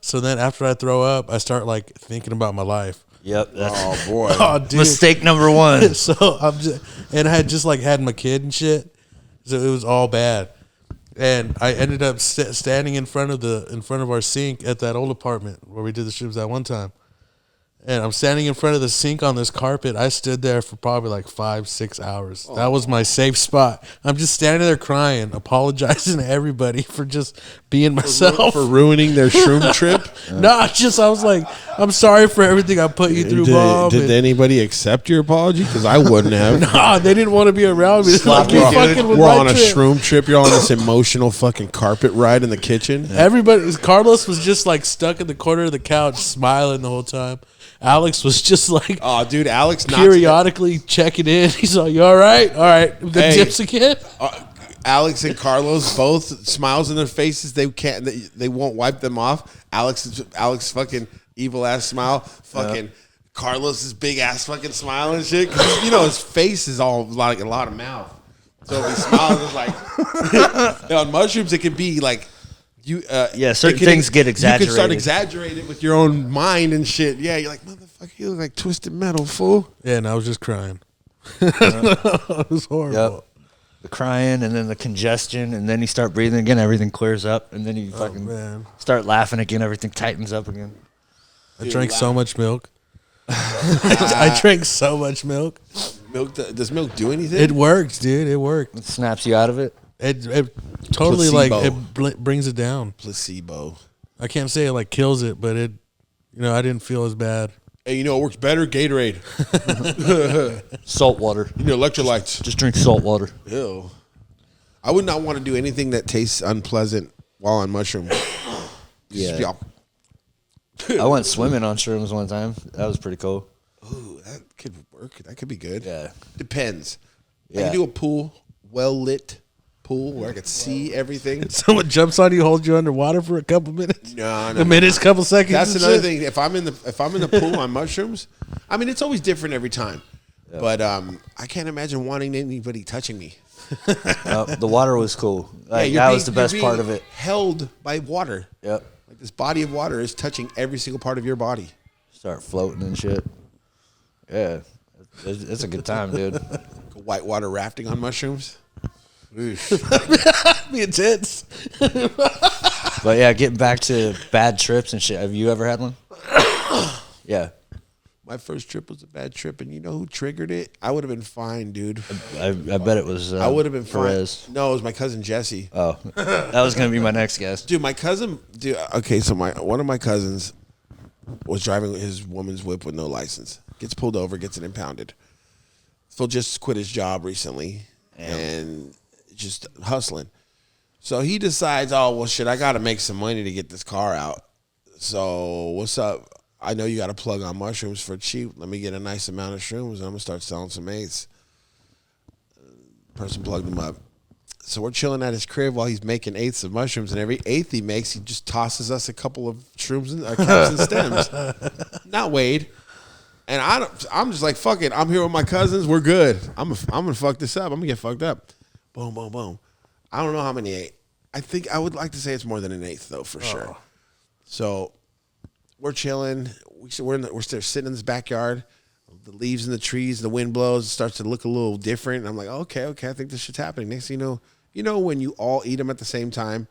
So then after I throw up, I start like thinking about my life. Yep. Oh boy. Oh, dude. Mistake number 1. So I'm just, and I had just like had my kid and shit, so it was all bad. And I ended up standing in front of our sink at that old apartment where we did the shrooms that one time. And I'm standing in front of the sink on this carpet. I stood there for probably like 5-6 hours. That was my safe spot. I'm just standing there crying, apologizing to everybody for just being myself. For ruining their shroom trip? No, just I was like, I'm sorry for everything I put you through, Mom. Did anybody accept your apology? Because I wouldn't have. Nah, they didn't want to be around me. Sloppy, Like, dude. fucking with We're my on a trip. shroom trip. You're on this emotional fucking carpet ride in the kitchen. Everybody, Carlos was just like stuck in the corner of the couch, smiling the whole time. Alex was just like Oh, dude, Alex knocks periodically checking in. He's like, "You all right? All right." The Hey. dips again. Alex and Carlos both smiles in their faces. They can't. They won't wipe them off. Alex fucking evil ass smile. Fucking Carlos's big ass fucking smile and shit. 'Cause, you know, his face is all like a lot of mouth. So if he smiles, it's like on mushrooms. It can be like certain things get You can start exaggerated. exaggerating with your own mind and shit. Yeah, you're like, motherfucker, you look like Twisted Metal, fool. Yeah, and I was just crying. It was horrible. Yep. The crying and then the congestion, and then you start breathing again, everything clears up, and then you fucking man. start laughing again, everything tightens up again. I drank so much milk. I drank so much milk. Milk? Does milk do anything? It worked, dude. It worked. It snaps you out of it. It totally Placebo. like brings it down. Placebo. I can't say it like kills it, but it, I didn't feel as bad. Hey, you know what works better? Gatorade. Salt water. You know, electrolytes. Just drink salt water. Ew. I would not want to do anything that tastes unpleasant while on mushrooms. Yeah. I went swimming on shrooms one time. That was pretty cool. Ooh, that could work. That could be good. Yeah. Depends. I Yeah. can do a pool, well lit pool where I could see everything. Someone jumps on you, holds you underwater for a couple minutes. No. A minute, couple seconds. That's and another shit. thing. If I'm in the pool on mushrooms, I mean it's always different every time. But I can't imagine wanting anybody touching me. The water was cool. Like, you're that being- was the best you're part being of it. Held by water. Yep. Like this body of water is touching every single part of your body. Start floating and shit. Yeah. It's a good time, dude. Whitewater rafting on mushrooms. Be intense. But yeah, getting back to bad trips and shit. Have you ever had one? Yeah. My first trip was a bad trip, and you know who triggered it? I would have been fine, dude. I bet it was I would have been Perez. fine. No, it was my cousin Jesse. Oh, that was going to be my next guess. Dude, my cousin. Dude, okay, so one of my cousins was driving his woman's whip with no license. Gets pulled over, gets it impounded. Phil just quit his job recently and just hustling. So he decides, oh well, shit, I got to make some money to get this car out. So what's up? I know you got a plug on mushrooms for cheap. Let me get a nice amount of shrooms, and I'm gonna start selling some eighths. Person plugged them up. So we're chilling at his crib while he's making eighths of mushrooms, and every eighth he makes, he just tosses us a couple of shrooms and caps and stems. Not Wade. And I'm just like, fuck it. I'm here with my cousins. We're good. I'm gonna fuck this up. I'm gonna get fucked up. Boom, boom, boom. I don't know how many ate. I think I would like to say it's more than an eighth though, for sure. So we're chilling. We're sitting in this backyard. The leaves in the trees, the wind blows, it starts to look a little different. And I'm like, okay, I think this shit's happening. Next thing you know when you all eat them at the same time,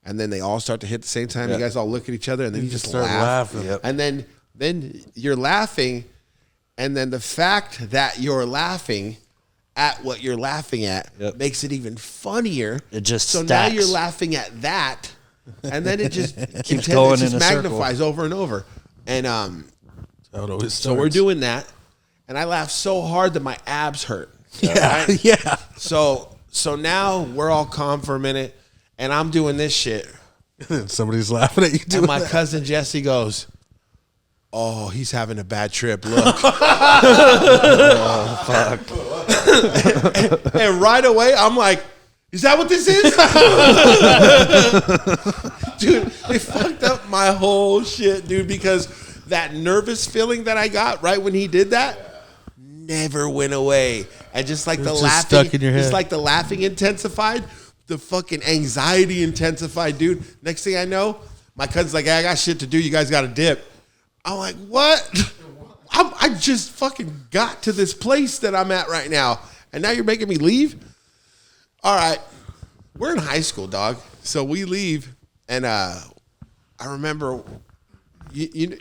and then they all start to hit the same time. You guys all look at each other, and then you just start laugh. laughing. Yep. And then you're laughing, and then the fact that you're laughing at what you're laughing at makes it even funnier. It just so stacks. now you're laughing at that, and then it just keeps going it just in a magnifies circle. over and over. And always so we're doing that. And I laughed so hard that my abs hurt. Yeah, right? yeah. So now we're all calm for a minute, and I'm doing this shit. Somebody's laughing at you doing And my that. cousin Jesse goes, "Oh, he's having a bad trip. Look." and right away, I'm like, "Is that what this is?" Dude, they fucked up my whole shit, dude, because that nervous feeling that I got right when he did that never went away. And just like the just laughing, stuck in your head. just like the laughing intensified, the fucking anxiety intensified, dude. Next thing I know, my cousin's like, "Hey, I got shit to do. You guys got to dip." I'm like, "What?" I just fucking got to this place that I'm at right now, and now you're making me leave? All right. We're in high school, dog. So we leave, and I remember, you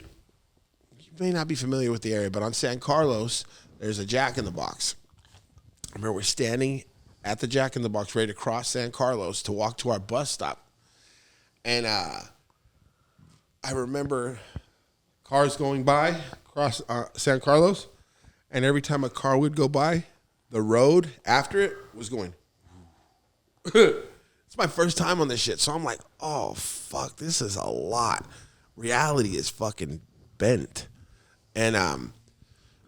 may not be familiar with the area, but on San Carlos, there's a Jack in the Box. I remember we're standing at the Jack in the Box ready to cross San Carlos to walk to our bus stop. And I remember cars going by across San Carlos, and every time a car would go by, the road after it was going. It's my first time on this shit, so I'm like, oh, fuck, this is a lot. Reality is fucking bent. And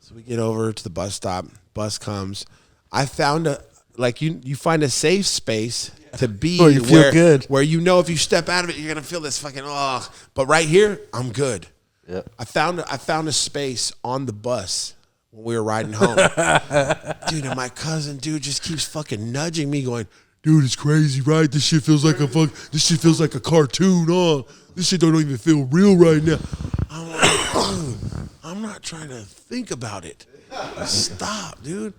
so we get over to the bus stop. Bus comes. I found you find a safe space to be Where you feel good. where you know if you step out of it, you're gonna feel this fucking But right here, I'm good. Yep. I found a space on the bus when we were riding home. Dude, and my cousin, just keeps fucking nudging me, going, "Dude, it's crazy, right? This shit feels like this shit feels like a cartoon. This shit don't even feel real right now." I'm like, dude, I'm not trying to think about it. Stop, dude.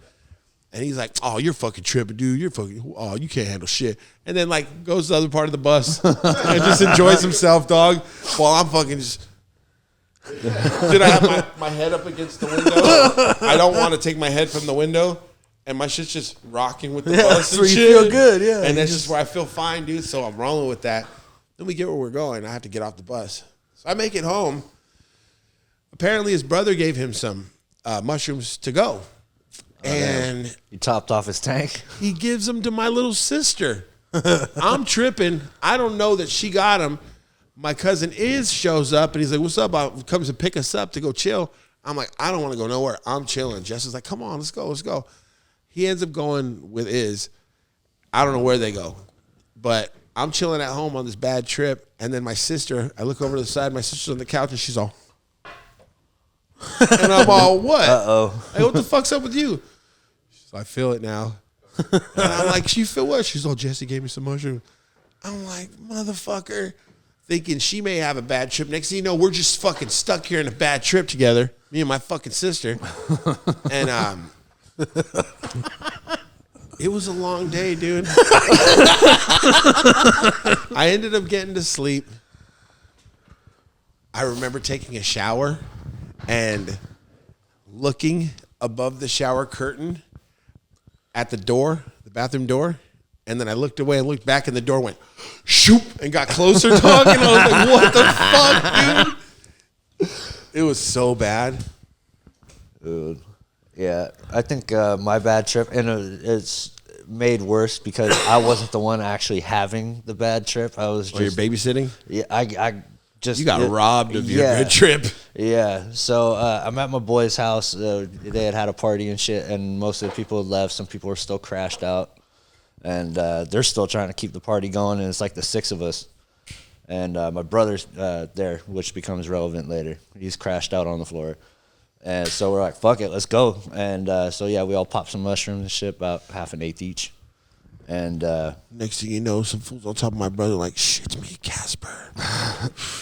And he's like, "Oh, you're fucking tripping, dude. You can't handle shit." And then goes to the other part of the bus and just enjoys himself, dog. While I'm fucking just, dude, I have my head up against the window. I don't want to take my head from the window. And my shit's just rocking with the bus that's and where you shit. feel good, yeah. And that's just where I feel fine, dude. So I'm rolling with that. Then we get where we're going. I have to get off the bus. So I make it home. Apparently his brother gave him some mushrooms to go. And He topped off his tank. he gives them to my little sister. I'm tripping. I don't know that she got them. My cousin shows up, and he's like, "What's up?" Comes to pick us up to go chill. I'm like, "I don't want to go nowhere. I'm chilling." Jess is like, "Come on, let's go." He ends up going with I don't know where they go. But I'm chilling at home on this bad trip. And then my sister, I look over to the side. My sister's on the couch, and she's all. And I'm all, "What? Uh-oh. Hey, what the fuck's up with you?" She's like, "I feel it now." And I'm like, "You feel what?" She's all, "Jesse gave me some mushrooms." I'm like, motherfucker. Thinking she may have a bad trip. Next thing you know, we're just fucking stuck here in a bad trip together. Me and my fucking sister. And it was a long day, dude. I ended up getting to sleep. I remember taking a shower and looking above the shower curtain at the door, the bathroom door. And then I looked away and looked back, and the door went shoop and got closer, dog. And I was like, "What the fuck, dude?" It was so bad. Dude. Yeah, I think my bad trip, and it's made worse because I wasn't the one actually having the bad trip. I was just You're babysitting? Yeah, I just You got robbed of your good trip. Yeah, so I'm at my boy's house. They had a party and shit, and most of the people had left. Some people were still crashed out. and they're still trying to keep the party going, and it's like the 6 of us. And my brother's there, which becomes relevant later. He's crashed out on the floor. And so we're like, fuck it, let's go. And so, yeah, we all popped some mushrooms and shit, about half an eighth each. And next thing you know, some fools on top of my brother like, shit, it's me, Casper.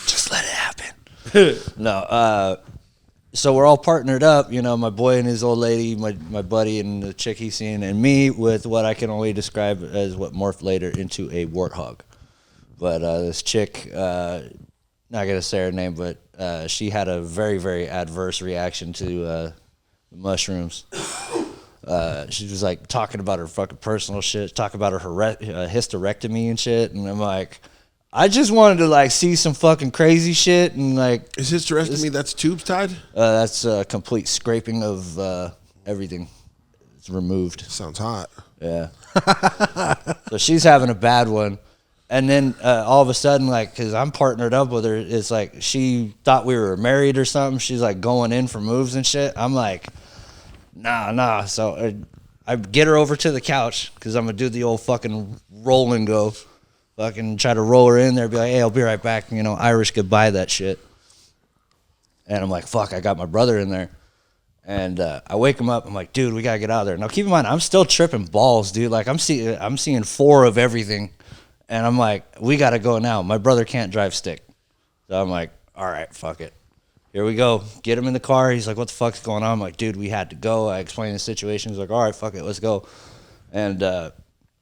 just let it happen. No, so we're all partnered up, you know, my boy and his old lady, my buddy and the chick he's seen, and me with what I can only describe as what morphed later into a warthog. But this chick, not going to say her name, but she had a very, very adverse reaction to the mushrooms. She was like talking about her fucking personal shit, talking about her hysterectomy and shit. And I'm like, I just wanted to like see some fucking crazy shit. And like, is hysterectomy that's tubes tied? That's a complete scraping of everything. It's removed. Sounds hot. Yeah. So she's having a bad one. And then all of a sudden, like, because I'm partnered up with her, it's like she thought we were married or something. She's like going in for moves and shit. I'm like, nah. So I get her over to the couch because I'm going to do the old fucking roll and go. Fucking try to roll her in there, be like, hey, I'll be right back. You know, Irish goodbye that shit. And I'm like, fuck, I got my brother in there. And I wake him up. I'm like, dude, we got to get out of there. Now, keep in mind, I'm still tripping balls, dude. Like, I'm seeing 4 of everything. And I'm like, we got to go now. My brother can't drive stick. So I'm like, all right, fuck it. Here we go. Get him in the car. He's like, what the fuck's going on? I'm like, dude, we had to go. I explained the situation. He's like, all right, fuck it, let's go. And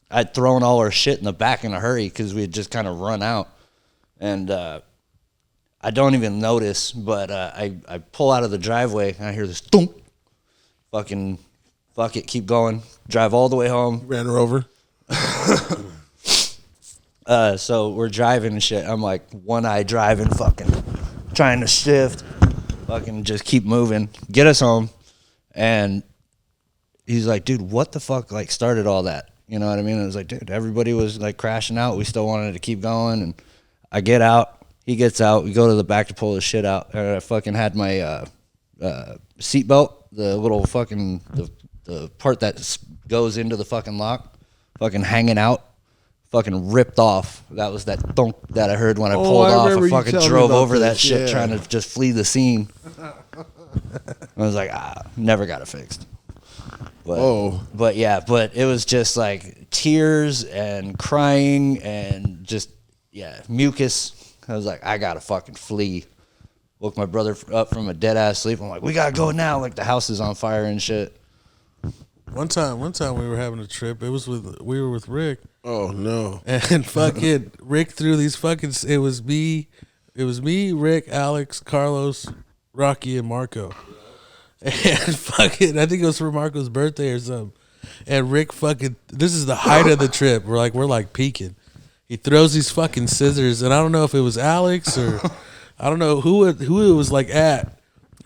I'd thrown all our shit in the back in a hurry because we had just kind of run out. And I don't even notice, but I pull out of the driveway and I hear this thunk. Fucking, fuck it, keep going. Drive all the way home. Ran her over. So we're driving and shit. I'm like one eye driving, fucking trying to shift, fucking just keep moving, get us home. And he's like, dude, what the fuck like started all that? You know what I mean? I was like, dude, everybody was like crashing out. We still wanted to keep going. And I get out, he gets out. We go to the back to pull his shit out. And I fucking had my seatbelt, the little fucking, the part that goes into the fucking lock, fucking hanging out. Fucking ripped off. That was that thunk that I heard when I pulled off. I fucking drove over that shit trying to just flee the scene. I was like, never got it fixed. But yeah, but it was just like tears and crying and just, yeah, mucus. I was like, I gotta fucking flee. Woke my brother up from a dead ass sleep. I'm like, we gotta go now. Like the house is on fire and shit. One time we were having a trip. We were with Rick. Oh no! And fucking Rick threw these fucking. It was me, Rick, Alex, Carlos, Rocky, and Marco. And fucking, I think it was for Marco's birthday or something. And Rick fucking, this is the height of the trip. We're like peaking. He throws these fucking scissors, and I don't know if it was Alex or I don't know who it was like at.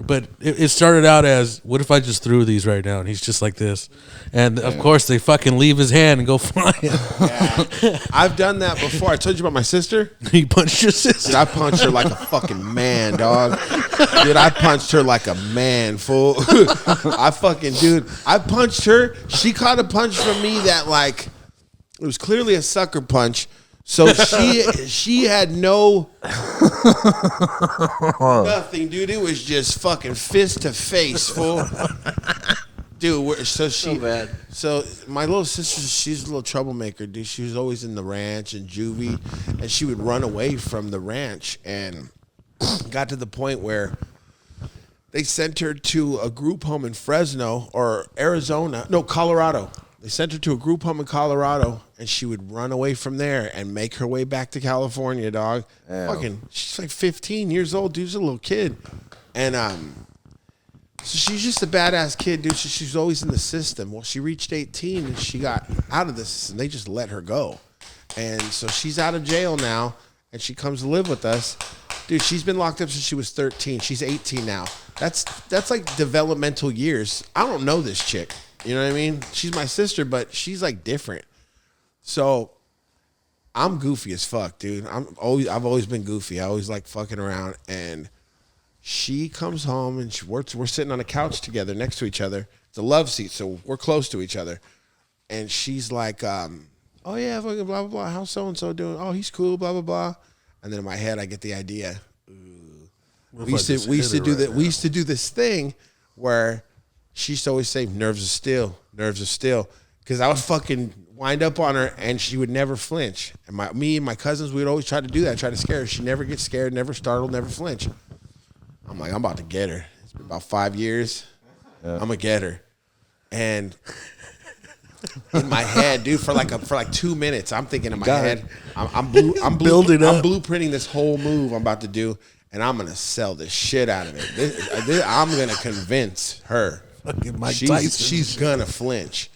But it started out as, what if I just threw these right now? And he's just like this. And, of course, they fucking leave his hand and go flying. Yeah. I've done that before. I told you about my sister. You punched your sister? Dude, I punched her like a fucking man, dog. Dude, I punched her like a man, fool. I punched her. She caught a punch from me that, like, it was clearly a sucker punch. So she had no nothing, dude. It was just fucking fist to face, fool. Dude, so bad. So my little sister, she's a little troublemaker, dude. She was always in the ranch and juvie, and she would run away from the ranch, and got to the point where they sent her to a group home in Fresno or Colorado. They sent her to a group home in Colorado, and she would run away from there and make her way back to California, dog. Fucking, she's like 15 years old, dude. She's a little kid. And so she's just a badass kid, dude. She's always in the system. Well, she reached 18, and she got out of this, and they just let her go. And so she's out of jail now, and she comes to live with us. Dude, she's been locked up since she was 13. She's 18 now. That's like developmental years. I don't know this chick. You know what I mean? She's my sister, but she's like different. So I'm goofy as fuck, dude. I've always been goofy. I always like fucking around. And she comes home and we're sitting on a couch together next to each other. It's a love seat, so we're close to each other. And she's like, oh yeah, fucking blah, blah, blah. How's so-and-so doing? Oh, he's cool, blah, blah, blah. And then in my head, I get the idea. We used to do this thing where she used to always say, nerves of steel, nerves of steel. Because I would fucking wind up on her and she would never flinch. And me and my cousins, we would always try to do that, try to scare her. She never gets scared, never startled, never flinch. I'm like, I'm about to get her. It's been about 5 years. I'm going to get her. And in my head, dude, for like 2 minutes, I'm thinking in my head, I'm blueprinting this whole move I'm about to do. And I'm going to sell the shit out of it. I'm going to convince her. Fucking Mike Tyson. She's going to flinch.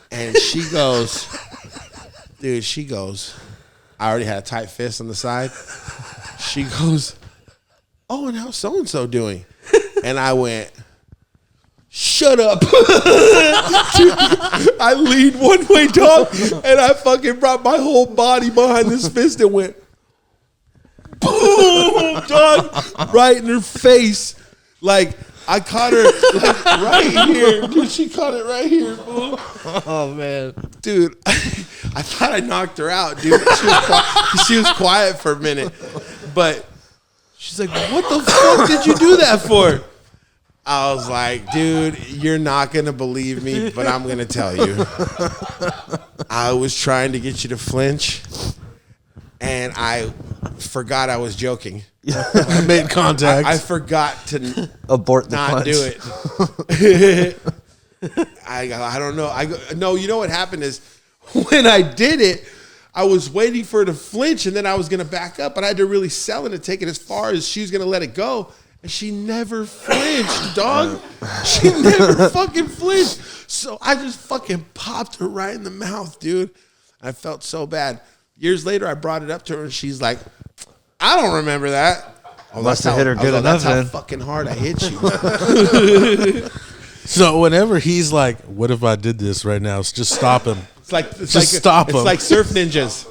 And she goes, I already had a tight fist on the side. She goes, oh, and how's so-and-so doing? And I went, shut up. Dude, I leaned one way, dog, and I fucking brought my whole body behind this fist and went, boom, dog, right in her face. Like, I caught her like right here. Dude, she caught it right here, fool. Oh, man. Dude, I thought I knocked her out, dude. She was quiet for a minute. But she's like, what the fuck did you do that for? I was like, dude, you're not going to believe me, but I'm going to tell you. I was trying to get you to flinch, and I forgot I was joking. I made contact. I forgot to abort the not punch. do it. I don't know. No, you know what happened is when I did it, I was waiting for her to flinch, and then I was going to back up, but I had to really sell it and take it as far as she was going to let it go. And she never flinched, dog. She never fucking flinched. So I just fucking popped her right in the mouth, dude. I felt so bad. Years later, I brought it up to her, and she's like, I don't remember that. Oh, Must have hit her good enough, that's how then. fucking hard I hit you. So whenever he's like, what if I did this right now? Just stop him. Stop him. It's like Surf Ninjas.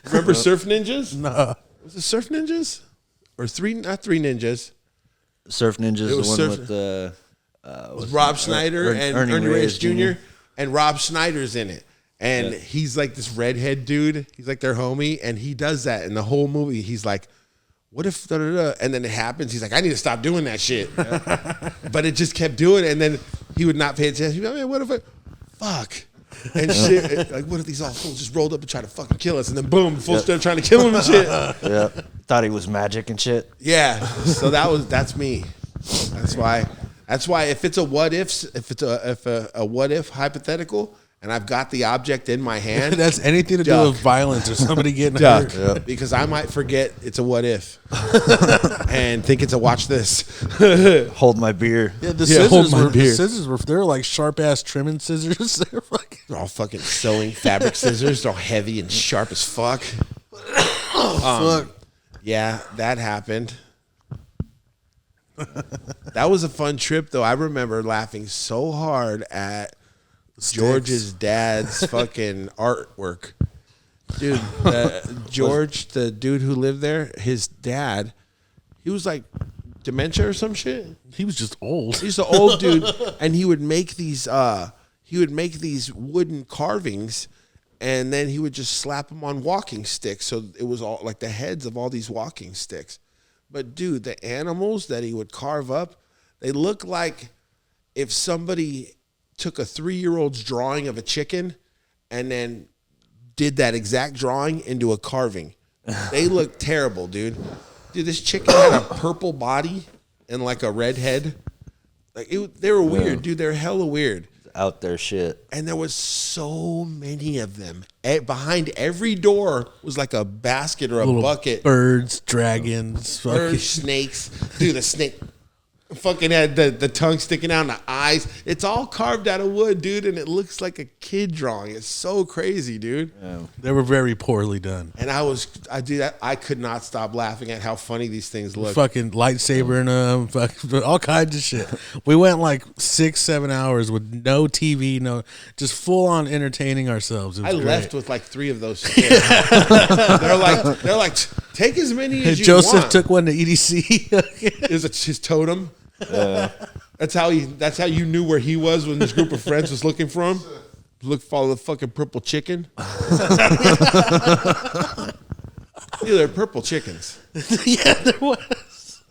Remember Surf Ninjas? No. Was it Surf Ninjas? Or not Three Ninjas. Surf Ninjas, the one with the... Rob Schneider and Ernie Reyes Jr. And Rob Schneider's in it. And he's like this redhead dude. He's like their homie. And he does that in the whole movie. He's like, what if da-da-da? And then it happens. He's like, I need to stop doing that shit. But it just kept doing it. And then he would not pay attention. He'd be like, man, what if fuck. And shit. Like, what if these all fools just rolled up and tried to fucking kill us? And then boom, fools started trying to kill him and shit. Yeah. Thought he was magic and shit. Yeah. So that's me. That's why if it's a what if hypothetical, and I've got the object in my hand. That's anything to do with violence or somebody getting hurt. Yep. Because I might forget it's a what if and think it's a watch this. Hold my beer. Yeah, the scissors were they're like sharp ass trimming scissors. They're all fucking sewing fabric scissors. They're all heavy and sharp as fuck. Fuck. Yeah, that happened. That was a fun trip though. I remember laughing so hard at George's dad's fucking artwork. Dude, George, the dude who lived there, his dad, he was like dementia or some shit. He was just old. He's an old dude, and he would make these wooden carvings, and then he would just slap them on walking sticks. So it was all like the heads of all these walking sticks. But dude, the animals that he would carve up, they look like if somebody took a 3-year-old's drawing of a chicken and then did that exact drawing into a carving. They look terrible, dude. Dude, this chicken had a purple body and like a red head. Like they were weird, dude. They were hella weird. Out there shit. And there was so many of them. Behind every door was like a basket or a bucket. Birds, dragons, snakes. Dude, the snake fucking had the tongue sticking out and the eyes. It's all carved out of wood, dude, and it looks like a kid drawing. It's so crazy, dude. Yeah. They were very poorly done. And I could not stop laughing at how funny these things look. Fucking lightsaber and fucking all kinds of shit. We went like 6-7 hours with no TV, just full on entertaining ourselves. It was great. Left with like 3 of those. they're like, take as many as you Joseph want. took one to EDC. Is it his totem? That's how you knew where he was when this group of friends was looking for him. follow the fucking purple chicken. Yeah, they're purple chickens. Yeah, there was.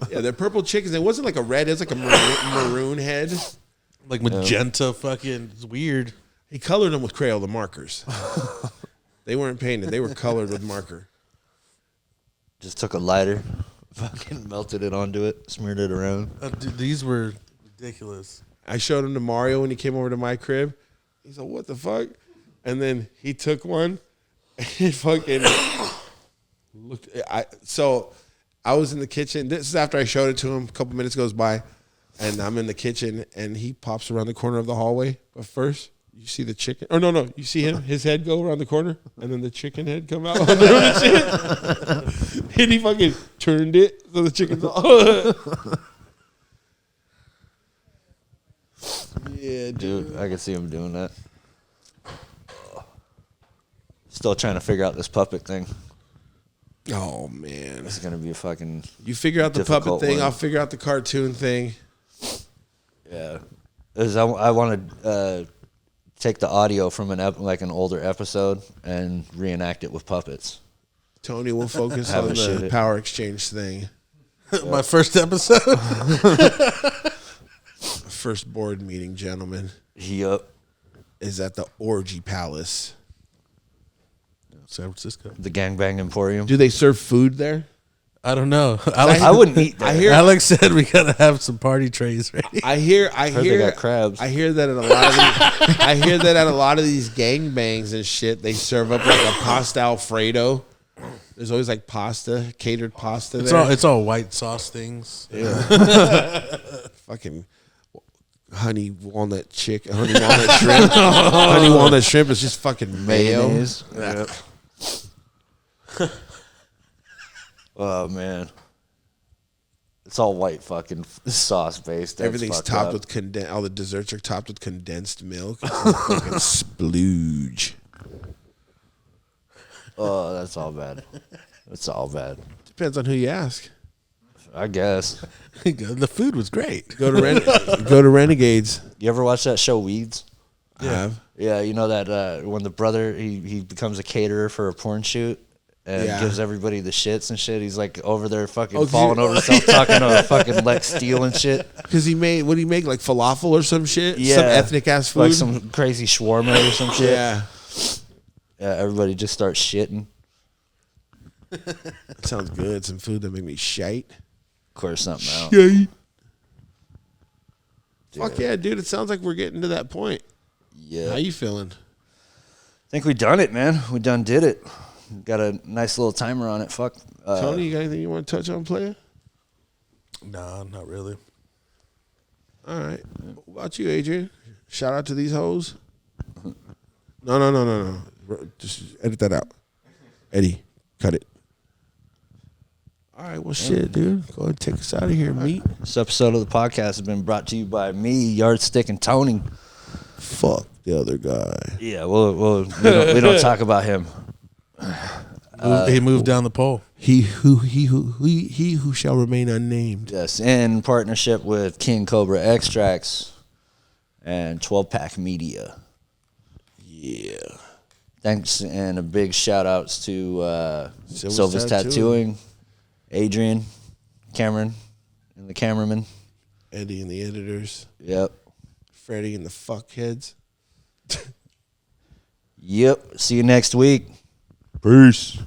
Yeah, they're purple chickens. It wasn't like a red. It was like a maroon head. Like magenta fucking. It's weird. He colored them with Crayola markers. They weren't painted. They were colored with marker. Just took a lighter, fucking melted it onto it, smeared it around. Dude, these were ridiculous. I showed him to Mario when he came over to my crib. He's like, what the fuck? And then he took one and fucking looked. So I was in the kitchen. This is after I showed it to him. A couple minutes goes by, and I'm in the kitchen, and he pops around the corner of the hallway. But first, you see the chicken. Oh, no. You see his head go around the corner, and then the chicken head come out. And he fucking turned it so the chicken's all. Yeah, Dude, I could see him doing that. Still trying to figure out this puppet thing. Oh, man. It's going to be a fucking You figure out the puppet difficult thing. one. I'll figure out the cartoon thing. Yeah. I want to take the audio from an older episode and reenact it with puppets. Tony will focus Have on him shoot the it. power exchange thing. My first episode. First board meeting, gentlemen, Yup. is at the Orgy Palace. San Francisco. The Gangbang Emporium. Do they serve food there? I don't know. I wouldn't eat that. I hear. Alex said we gotta have some party trays ready. I hear. they got crabs. I hear that at a lot of these. I hear that at a lot of these gangbangs and shit, they serve up like a pasta Alfredo. There's always like pasta, catered pasta. It's all white sauce things. Fucking honey walnut shrimp. Honey walnut shrimp is just fucking mayo. Mayonnaise. Yep. Oh man, it's all white fucking sauce based. That's Everything's fucked topped up. with condensed. All the desserts are topped with condensed milk. It's a fucking splooge. Oh, that's all bad. That's all bad. Depends on who you ask. I guess. The food was great. Go to Renegades. You ever watch that show Weeds? I have. Yeah, you know that when the brother he becomes a caterer for a porn shoot and Yeah. gives everybody the shits and shit. He's like over there fucking Oh, falling over himself, talking to fucking Lex Steele and shit. Because he made, what did he make? Like falafel or some shit? Yeah, Some ethnic ass food? like some crazy shawarma or some shit. Yeah. Yeah, everybody just starts shitting. That sounds good. Some food that make me shite. Of course, something out. Shite. Fuck yeah, dude. It sounds like we're getting to that point. Yeah, How you feeling? I think we done it, man. We done did it. Got a nice little timer on it. Fuck. Tony, you got anything you want to touch on, player? Nah, not really. All right. What about you, Adrian? Shout out to these hoes. No. Just edit that out. Eddie, cut it. All right, well, shit, dude. Go ahead and take us out of here, meat. This episode of the podcast has been brought to you by me, Yardstick, and Tony. Fuck the other guy. Yeah, we don't talk about him. He moved down the pole. He who shall remain unnamed. Yes, in partnership with King Cobra Extracts and 12 Pack Media. Yeah. Thanks and a big shout outs to Silva's Silva's Tattooing. Tattooing, Adrian, Cameron, and the cameraman. Eddie and the editors. Yep. Freddie and the fuckheads. Yep. See you next week. Peace.